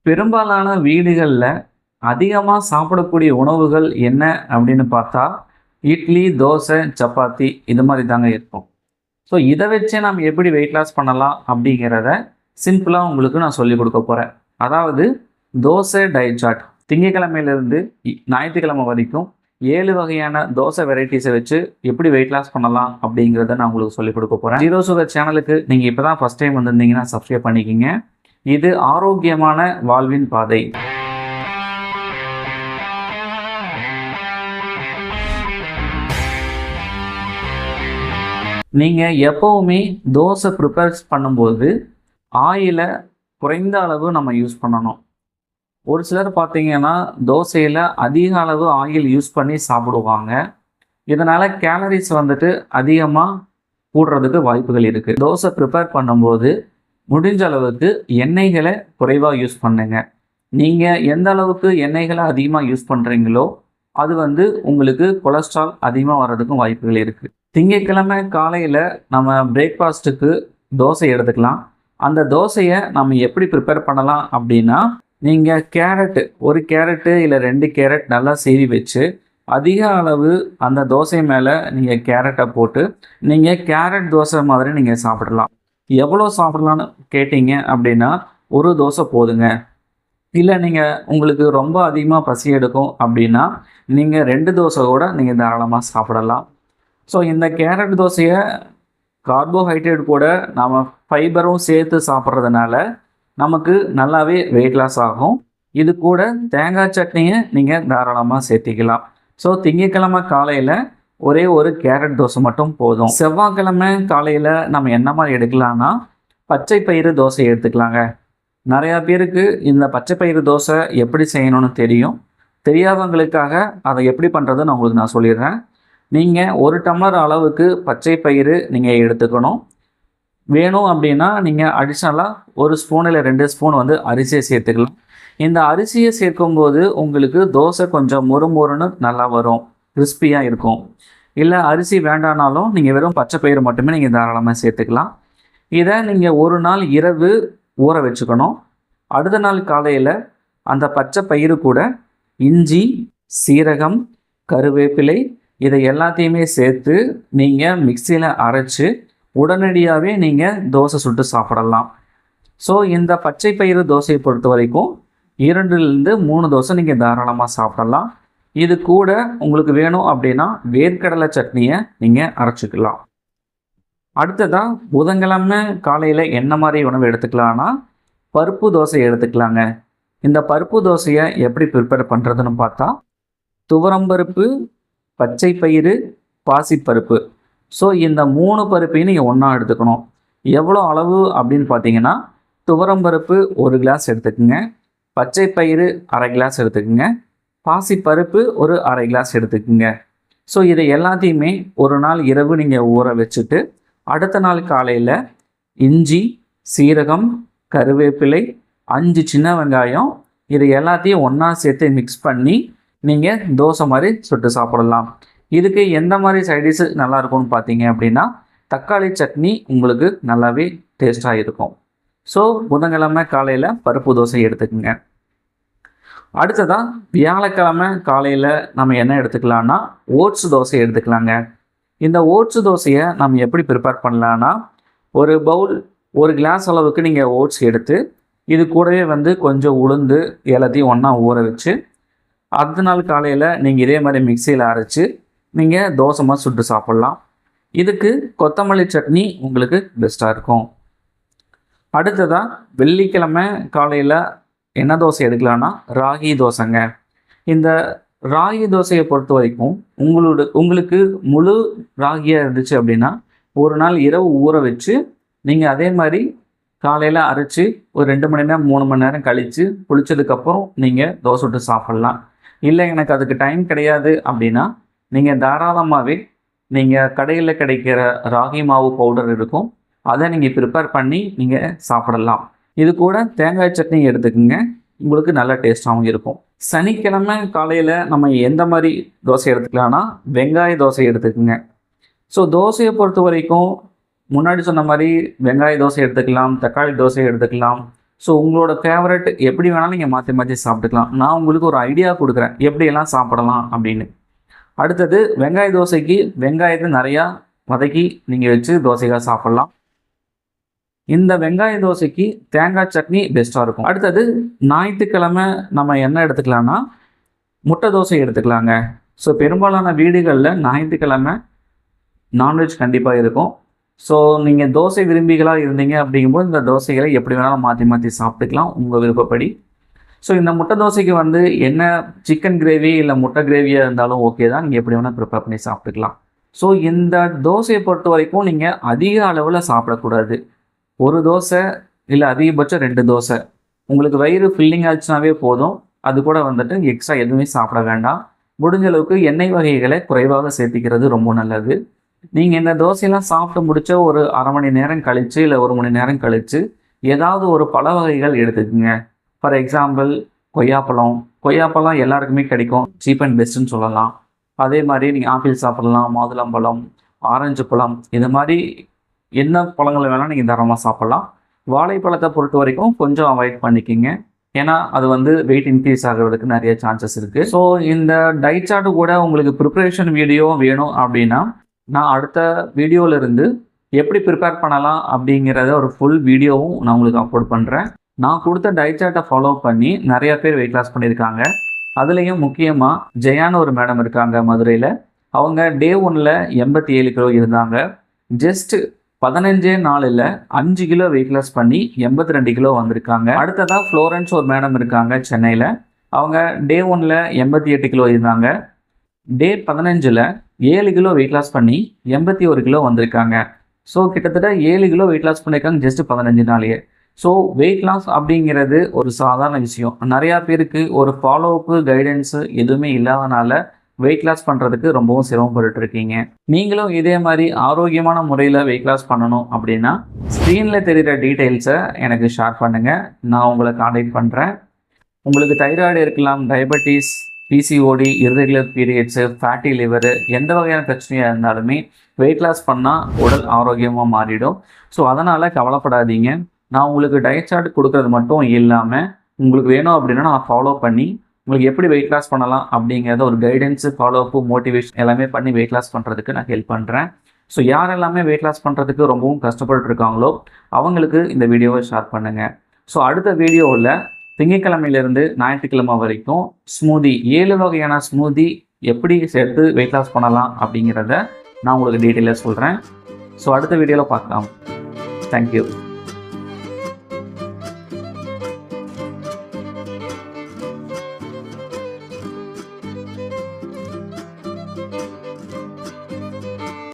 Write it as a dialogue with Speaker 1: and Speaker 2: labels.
Speaker 1: பெரும்பாலான வீடுகள்ல அதிகமா சாப்பிடக்கூடிய உணவுகள் என்ன அப்படின்னு பார்த்தா, இட்லி, தோசை, சப்பாத்தி இது மாரி தாங்க இருக்கும். ஸோ இத வச்சே நம்ம எப்படி வெயிட் லாஸ் பண்ணலாம் அப்படிங்கிறத சிம்பிளா உங்களுக்கு நான் சொல்லிக் குடுக்க போறேன். அதாவது தோசை டயட் சார்ட். திங்கட்கிழமையிலிருந்து ஞாயிற்றுக்கிழமை வரைக்கும் 7 வகையான தோசை வெரைட்டீஸ வச்சு எப்படி வெயிட் லாஸ் பண்ணலாம் அப்படிங்கிறத நான் உங்களுக்கு சொல்லிக் குடுக்க போறேன். ஜீரோ சுகர் சேனலுக்கு நீங்க இப்ப தான் ஃபர்ஸ்ட் டைம் வந்திருந்தீங்கன்னா சப்ஸ்கிரைப் பண்ணிக்கங்க. இது ஆரோக்கியமான வாழ்வின் பாதை. நீங்க எப்பவுமே தோசை ப்ரிப்பேர் பண்ணும்போது ஆயில குறைந்த அளவு நம்ம யூஸ் பண்ணணும். ஒரு சிலர் பார்த்தீங்கன்னா தோசையில அதிக அளவு ஆயில் யூஸ் பண்ணி சாப்பிடுவாங்க. இதனால கேலரிஸ் வந்துட்டு அதிகமா கூடுறதுக்கு வாய்ப்புகள் இருக்கு. தோசை ப்ரிப்பேர் பண்ணும்போது முடிஞ்ச அளவுக்கு எண்ணெய்களை குறைவா யூஸ் பண்ணுங்க. நீங்க எந்த அளவுக்கு எண்ணெய்களை அதிகமா யூஸ் பண்றீங்களோ அது வந்து உங்களுக்கு கொலஸ்ட்ரால் அதிகமா வர்றதுக்கும் வாய்ப்புகள் இருக்கு. திங்கட்கிழமை காலையில நம்ம பிரேக்ஃபாஸ்ட்டுக்கு தோசை எடுத்துக்கலாம். அந்த தோசையை நம்ம எப்படி ப்ரிப்பேர் பண்ணலாம் அப்படின்னா, நீங்க ஒரு கேரட்டு இல்ல 2 கேரட் நல்லா சீவி வச்சு, அதிக அளவு அந்த தோசை மேல நீங்க கேரட்ட போட்டு, நீங்க கேரட் தோசை மாதிரி நீங்க சாப்பிடலாம். எவ்வளோ சாப்பிடலான்னு கேட்டீங்க அப்படின்னா, ஒரு தோசை போதுங்க. இல்ல நீங்க உங்களுக்கு ரொம்ப அதிகமா பசி எடுக்கும் அப்படின்னா, நீங்க 2 தோசை கூட நீங்க தாராளமா சாப்பிடலாம். ஸோ இந்த கேரட் தோசையை கார்போஹைட்ரேட் கூட நம்ம ஃபைபரும் சேர்த்து சாப்பிட்றதுனால நமக்கு நல்லாவே வெயிட் லாஸ் ஆகும். இது கூட தேங்காய் சட்னியை நீங்கள் தாராளமாக சேர்த்திக்கலாம். ஸோ திங்கட்கிழமை காலையில் ஒரே ஒரு கேரட் தோசை மட்டும் போதும். செவ்வாய்க்கிழமை காலையில் நம்ம என்ன மாதிரி எடுக்கலாம்னா, பச்சை பயிறு தோசை எடுத்துக்கலாங்க. நிறையா பேருக்கு இந்த பச்சை பயிறு தோசை எப்படி செய்யணும்னு தெரியும். தெரியாதவங்களுக்காக அதை எப்படி பண்ணுறதுன்னு உங்களுக்கு நான் சொல்லிடுறேன். நீங்கள் 1 டம்ளர் அளவுக்கு பச்சை பயிறு நீங்கள் எடுத்துக்கணும். வேணும் அப்படின்னா நீங்கள் அடிஷ்னலாக 1 ஸ்பூன் இல்லை 2 ஸ்பூன் வந்து அரிசியை சேர்த்துக்கலாம். இந்த அரிசியை சேர்க்கும்போது உங்களுக்கு தோசை கொஞ்சம் மொறுமொறுன்னு நல்லா வரும், கிறிஸ்பியாக இருக்கும். இல்லை அரிசி வேண்டானாலும் நீங்கள் வெறும் பச்சை பயிறு மட்டுமே நீங்கள் தாராளமாக சேர்த்துக்கலாம். இதை நீங்கள் ஒரு நாள் இரவு ஊற வச்சுக்கணும். அடுத்த நாள் காலையில் அந்த பச்சை பயிறு கூட இஞ்சி, சீரகம், கருவேப்பிலை இதை எல்லாத்தையுமே சேர்த்து நீங்கள் மிக்சியில் அரைச்சி உடனடியாகவே நீங்கள் தோசை சுட்டு சாப்பிடலாம். ஸோ இந்த பச்சை பயிறு தோசையை பொறுத்த வரைக்கும் 2லேருந்து 3 தோசை நீங்கள் தாராளமாக சாப்பிடலாம். இது கூட உங்களுக்கு வேணும் அப்படின்னா வேர்க்கடலை சட்னியை நீங்கள் அரைச்சிக்கலாம். அடுத்ததாக புதன்கிழமை காலையில் என்ன மாதிரி உணவு எடுத்துக்கலான்னா, பருப்பு தோசை எடுத்துக்கலாங்க. இந்த பருப்பு தோசையை எப்படி ப்ரிப்பேர் பண்ணுறதுன்னு பார்த்தா, துவரம்பருப்பு, பச்சை பயிறு, பாசிப்பருப்பு. ஸோ இந்த 3 பருப்பையும் நீங்கள் ஒன்றா எடுத்துக்கணும். எவ்வளோ அளவு அப்படின்னு பார்த்தீங்கன்னா, துவரம்பருப்பு 1 கிளாஸ் எடுத்துக்கோங்க, பச்சை பயிறு 1/2 கிளாஸ் எடுத்துக்கோங்க, பாசிப்பருப்பு ஒரு 1/2 கிளாஸ் எடுத்துக்கோங்க. ஸோ இதை எல்லாத்தையுமே ஒரு நாள் இரவு நீங்கள் ஊற வச்சுட்டு, அடுத்த நாள் காலையில் இஞ்சி, சீரகம், கருவேப்பிலை, 5 சின்ன வெங்காயம் இதை எல்லாத்தையும் ஒன்றா சேர்த்து மிக்ஸ் பண்ணி நீங்கள் தோசை மாதிரி சுட்டு சாப்பிடலாம். இதுக்கு எந்த மாதிரி சைடிஷ் நல்லா இருக்கும்னு பார்த்தீங்க அப்படின்னா, தக்காளி சட்னி உங்களுக்கு நல்லாவே டேஸ்ட்டாக இருக்கும். ஸோ புதன்கிழமை காலையில் பருப்பு தோசை எடுத்துக்கோங்க. அடுத்ததாக வியாழக்கிழமை காலையில் நம்ம என்ன எடுத்துக்கலான்னா, ஓட்ஸ் தோசை எடுத்துக்கலாங்க. இந்த ஓட்ஸ் தோசையை நம்ம எப்படி ப்ரிப்பேர் பண்ணலான்னா, ஒரு பவுல் 1 கிளாஸ் அளவுக்கு நீங்கள் ஓட்ஸ் எடுத்து, இது கூடவே வந்து கொஞ்சம் உளுந்து எல்லாத்தையும் ஒன்றா ஊற வச்சு, அடுத்த நாள் காலையில் நீங்கள் இதே மாதிரி மிக்சியில் அரைச்சி நீங்கள் தோசை மாதிரி சுட்டு சாப்பிட்லாம். இதுக்கு கொத்தமல்லி சட்னி உங்களுக்கு பெஸ்ட்டாக இருக்கும். அடுத்ததாக வெள்ளிக்கிழமை காலையில் என்ன தோசை எடுக்கலான்னா, ராகி தோசைங்க. இந்த ராகி தோசையை பொறுத்த வரைக்கும் உங்களுக்கு முழு ராகியாக இருந்துச்சு அப்படின்னா, ஒரு நாள் இரவு ஊற வச்சு நீங்கள் அதே மாதிரி காலையில் அரைச்சி ஒரு 2 மணி நேரம் 3 மணி நேரம் கழித்து புளிச்சதுக்கப்புறம் நீங்கள் தோசை சுட்டு சாப்பிட்லாம். இல்லை எனக்கு அதுக்கு டைம் கிடையாது அப்படின்னா, நீங்கள் தாராளமாகவே நீங்கள் கடையில் கிடைக்கிற ராகி மாவு பவுடர் இருக்கும், அதை நீங்கள் ப்ரிப்பேர் பண்ணி நீங்கள் சாப்பிடலாம். இது கூட தேங்காய் சட்னி எடுத்துக்கோங்க, உங்களுக்கு நல்ல டேஸ்ட்டாகவும் இருக்கும். சனிக்கிழமை காலையில் நம்ம எந்த மாதிரி தோசை எடுத்துக்கலாம்னா, வெங்காய தோசை எடுத்துக்கோங்க. ஸோ தோசையை பொறுத்த வரைக்கும் முன்னாடி சொன்ன மாதிரி வெங்காய தோசை எடுத்துக்கலாம், தக்காளி தோசை எடுத்துக்கலாம். ஸோ உங்களோட ஃபேவரட் எப்படி வேணாலும் நீங்கள் மாற்றி மாற்றி சாப்பிட்டுக்கலாம். நான் உங்களுக்கு ஒரு ஐடியா கொடுக்குறேன் எப்படியெல்லாம் சாப்பிடலாம் அப்படின்னு. அடுத்தது வெங்காய தோசைக்கு வெங்காயத்தை நிறையா வதக்கி நீங்கள் வச்சு தோசைகள் சாப்பிட்லாம். இந்த வெங்காய தோசைக்கு தேங்காய் சட்னி பெஸ்ட்டாக இருக்கும். அடுத்தது ஞாயிற்றுக்கிழமை நம்ம என்ன எடுத்துக்கலாம்னா முட்டை தோசை எடுத்துக்கலாங்க. ஸோ பெரும்பாலான வீடுகளில் ஞாயிற்றுக்கிழமை நான்வெஜ் கண்டிப்பாக இருக்கும். ஸோ நீங்கள் தோசை விரும்பிகளாக இருந்தீங்க அப்படிங்கும்போது இந்த தோசைகளை எப்படி வேணாலும் மாற்றி மாற்றி சாப்பிட்டுக்கலாம் உங்கள் விருப்பப்படி. ஸோ இந்த முட்டை தோசைக்கு வந்து என்ன சிக்கன் கிரேவி இல்லை முட்டை கிரேவியாக இருந்தாலும் ஓகே தான், நீங்கள் எப்படி வேணால் ப்ரிப்பேர் பண்ணி சாப்பிட்டுக்கலாம். ஸோ இந்த தோசையை பொறுத்த வரைக்கும் நீங்கள் அதிக அளவில் சாப்பிடக்கூடாது. ஒரு தோசை இல்லை அதிகபட்சம் 2 தோசை உங்களுக்கு வயிறு ஃபில்லிங் ஆச்சுனாவே போதும். அது கூட வந்துட்டு எக்ஸ்ட்ரா எதுவுமே சாப்பிட வேண்டாம். முடிஞ்ச அளவுக்கு எண்ணெய் வகைகளை குறைவாக சேர்த்திக்கிறது ரொம்ப நல்லது. நீங்கள் இந்த தோசையெல்லாம் சாப்பிட்டு முடிச்ச ஒரு அரை மணி நேரம் கழித்து இல்லை 1 மணி நேரம் கழித்து ஏதாவது ஒரு பழ வகைகள் எடுத்துக்கோங்க. ஃபார் எக்ஸாம்பிள் கொய்யாப்பழம் எல்லாருக்குமே கிடைக்கும், சீப் அண்ட் பெஸ்ட்டுன்னு சொல்லலாம். அதே மாதிரி நீங்கள் ஆப்பிள் சாப்பிடலாம், மாதுளம்பழம், ஆரஞ்சு பழம், இது மாதிரி என்ன பழங்களை வேணால் நீங்கள் தாராளமாக சாப்பிட்லாம். வாழைப்பழத்தை பொறுத்த வரைக்கும் கொஞ்சம் அவாய்ட் பண்ணிக்கிங்க, ஏன்னா அது வந்து வெயிட் இன்க்ரீஸ் ஆகிறதுக்கு நிறைய சான்சஸ் இருக்குது. ஸோ இந்த டயட் சார்ட்டு கூட உங்களுக்கு ப்ரிப்பரேஷன் வீடியோ வேணும் அப்படின்னா நான் அடுத்த வீடியோவிலிருந்து எப்படி ப்ரிப்பேர் பண்ணலாம் அப்படிங்கிறத ஒரு ஃபுல் வீடியோவும் நான் உங்களுக்கு அப்லோட் பண்ணுறேன். நான் கொடுத்த டயட் சார்ட்டை ஃபாலோ பண்ணி நிறையா பேர் வெயிட் லாஸ் பண்ணியிருக்காங்க. அதுலேயும் முக்கியமாக ஜெயான்னு ஒரு மேடம் இருக்காங்க மதுரையில். அவங்க டே 1ல் 87 கிலோ இருந்தாங்க. ஜஸ்ட் 15 நாளில் 5 கிலோ வெயிட் லாஸ் பண்ணி 82 கிலோ வந்திருக்காங்க. அடுத்ததாக ஃப்ளோரன்ஸ் ஒரு மேடம் இருக்காங்க சென்னையில். அவங்க டே 1ல் 88 கிலோ இருந்தாங்க. டே 15ல் 7 கிலோ வெயிட் லாஸ் பண்ணி 81 கிலோ வந்திருக்காங்க. ஸோ கிட்டத்தட்ட 7 கிலோ வெயிட் லாஸ் பண்ணியிருக்காங்க ஜஸ்ட் 15 நாளையே. ஸோ வெயிட் லாஸ் அப்படிங்கிறது ஒரு சாதாரண விஷயம். நிறையா பேருக்கு ஒரு ஃபாலோஅப்பு கைடன்ஸு எதுவுமே இல்லாதனால வெயிட் லாஸ் பண்ணுறதுக்கு ரொம்பவும் சிரமப்பட்டு இருக்கீங்க. நீங்களும் இதே மாதிரி ஆரோக்கியமான முறையில் வெயிட் லாஸ் பண்ணணும் அப்படின்னா ஸ்க்ரீனில் தெரிகிற டீட்டெயில்ஸை எனக்கு ஷேர் பண்ணுங்கள், நான் உங்களை கான்டாக்ட் பண்ணுறேன். உங்களுக்கு தைராய்டு இருக்கலாம், diabetes, PCOD, irregular periods, fatty liver, எந்த வகையான பிரச்சனையாக இருந்தாலுமே வெயிட் லாஸ் பண்ணால் உடல் ஆரோக்கியமாக மாறிடும். ஸோ அதனால் கவலைப்படாதீங்க. நான் உங்களுக்கு டயட் சார்ட் கொடுக்குறது மட்டும் இல்லாமல் உங்களுக்கு வேணும் அப்படின்னா நான் ஃபாலோ பண்ணி உங்களுக்கு எப்படி வெயிட் லாஸ் பண்ணலாம் அப்படிங்கிறத ஒரு கைடன்ஸு, ஃபாலோஅப்பு, மோட்டிவேஷன் எல்லாமே பண்ணி வெயிட் லாஸ் பண்ணுறதுக்கு நான் ஹெல்ப் பண்ணுறேன். ஸோ யார் எல்லாமே வெயிட் லாஸ் பண்ணுறதுக்கு ரொம்பவும் கஷ்டப்பட்டு இருக்காங்களோ அவங்களுக்கு இந்த வீடியோவை ஷேர் பண்ணுங்கள். ஸோ அடுத்த வீடியோவில் திங்கட்கிழமையிலேருந்து ஞாயிற்றுக்கிழமை வரைக்கும் ஸ்மூதி 7 வகையான ஸ்மூதி எப்படி சேர்த்து வெயிட் லாஸ் பண்ணலாம் அப்படிங்கிறத நான் உங்களுக்கு டீட்டெயிலாக சொல்கிறேன். ஸோ அடுத்த வீடியோவில் பார்க்கலாம். தேங்க்யூ.